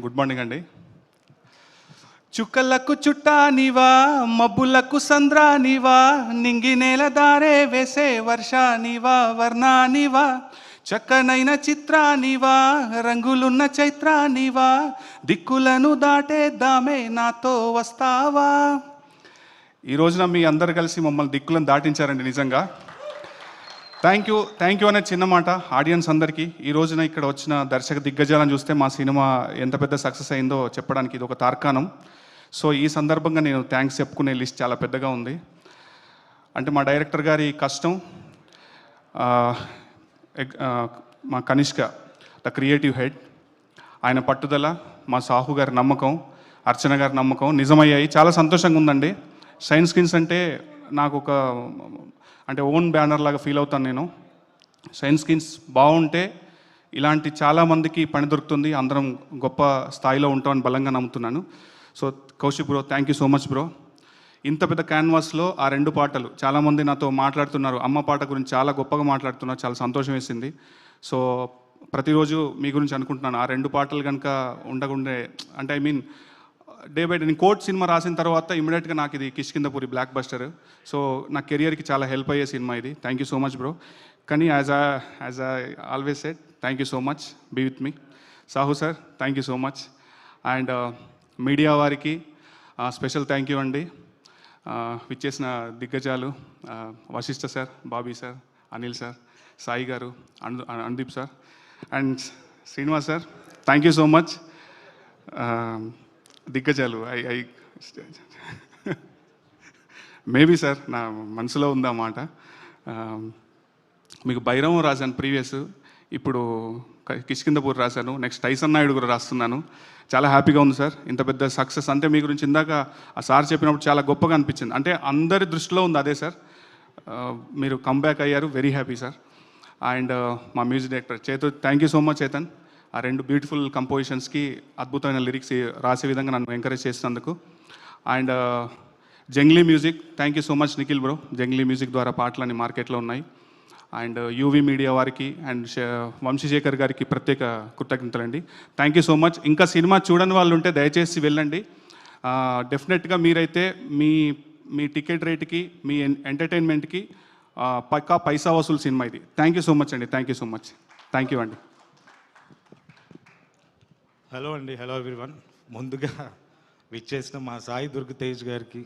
Good morning అండి. చుక్కలకు చుట్టానివా, మబ్బులకు సంద్రానివా, నింగి నేల దారే వేసే వర్షానివా, వర్ణానివా, చక్కనైన చిత్రానివా, రంగులున్న చైత్రానివా, దిక్కులను దాటేద్దామే నాతో వస్తావా. ఈ రోజున మీ అందరు కలిసి మమ్మల్ని దిక్కులను దాటించారండి. నిజంగా థ్యాంక్ యూ అనే చిన్న మాట ఆడియన్స్ అందరికీ. ఈ రోజున ఇక్కడ వచ్చిన దర్శక దిగ్గజాలను చూస్తే మా సినిమా ఎంత పెద్ద సక్సెస్ అయిందో చెప్పడానికి ఇది ఒక తార్కాణం. సో ఈ సందర్భంగా నేను థ్యాంక్స్ చెప్పుకునే లిస్ట్ చాలా పెద్దగా ఉంది. అంటే మా డైరెక్టర్ గారి కష్టం, మా కనిష్క ద క్రియేటివ్ హెడ్, ఆయన పట్టుదల, మా సాహు గారి నమ్మకం, అర్చన గారి నమ్మకం నిజమయ్యాయి. చాలా సంతోషంగా ఉందండి. షైన్ స్క్రీన్స్ అంటే నాకు ఒక ఓన్ బ్యానర్ లాగా ఫీల్ అవుతాను నేను. షైన్ స్క్రీన్స్ బాగుంటే ఇలాంటి చాలామందికి పని దొరుకుతుంది, అందరం గొప్ప స్థాయిలో ఉంటామని బలంగా నమ్ముతున్నాను. So Kaushik bro, thank you so much bro. ఇంత పెద్ద క్యాన్వాస్లో ఆ రెండు పాటలు, చాలామంది నాతో మాట్లాడుతున్నారు, అమ్మ పాట గురించి చాలా గొప్పగా మాట్లాడుతున్నారు, చాలా సంతోషం వేసింది. సో ప్రతిరోజు మీ గురించి అనుకుంటున్నాను. ఆ రెండు పాటలు కనుక ఉండకుండే, అంటే డే బై డే నేను కోర్ట్ సినిమా రాసిన తర్వాత ఇమీడియట్గా నాకు ఇది కిష్కిందపురి బ్లాక్ బస్టర్. సో నా కెరియర్కి చాలా హెల్ప్ అయ్యే సినిమా ఇది. Thank you so much bro. కానీ as I always said, thank you so much, be with me. Sahu sir, thank you so much. And media వారికి స్పెషల్ థ్యాంక్ యూ అండి. విచ్చేసిన దిగ్గజాలు Vashishta sir, Bobby sir, Anil sir, Sai గారు, Anudeep sir and Srinivas sir, thank you so much. దిగ్గజాలు I maybe sir నా మనసులో ఉందన్నమాట. మీకు భైరవం రాశాను ప్రీవియస్, ఇప్పుడు కిష్కిందపూర్ రాశాను, నెక్స్ట్ టైసన్ నాయుడు కూడా రాస్తున్నాను. చాలా హ్యాపీగా ఉంది సార్. ఇంత పెద్ద సక్సెస్ అంటే మీ గురించి ఇందాక ఆ సార్ చెప్పినప్పుడు చాలా గొప్పగా అనిపించింది. అంటే అందరి దృష్టిలో ఉంది అదే సార్. మీరు కంబ్యాక్ అయ్యారు, వెరీ హ్యాపీ సార్. అండ్ మా music director Chetan, thank you so much Chetan. ఆ రెండు బ్యూటిఫుల్ కంపోజిషన్స్కి అద్భుతమైన లిరిక్స్ రాసే విధంగా నన్ను ఎంకరేజ్ చేసినందుకు. And Junglee Music, thank you so much Nikhil bro. Junglee Music ద్వారా పాటలన్నీ మార్కెట్లో ఉన్నాయి. అండ్ యూవీ మీడియా వారికి అండ్ వంశీశేఖర్ గారికి ప్రత్యేక కృతజ్ఞతలండి. Thank you so much. ఇంకా సినిమా చూడని వాళ్ళు ఉంటే దయచేసి వెళ్ళండి. డెఫినెట్గా మీరైతే మీ టికెట్ రేట్కి, మీ ఎంటర్టైన్మెంట్కి పక్కా పైసా వసూలు సినిమా ఇది. థ్యాంక్ యూ సో మచ్ అండి. Thank you so much. Thank you అండి. హలో అండి, హలో ఎవ్రీవన్. ముందుగా విచ్చేసిన మా సాయి దుర్గ తేజ్ గారికి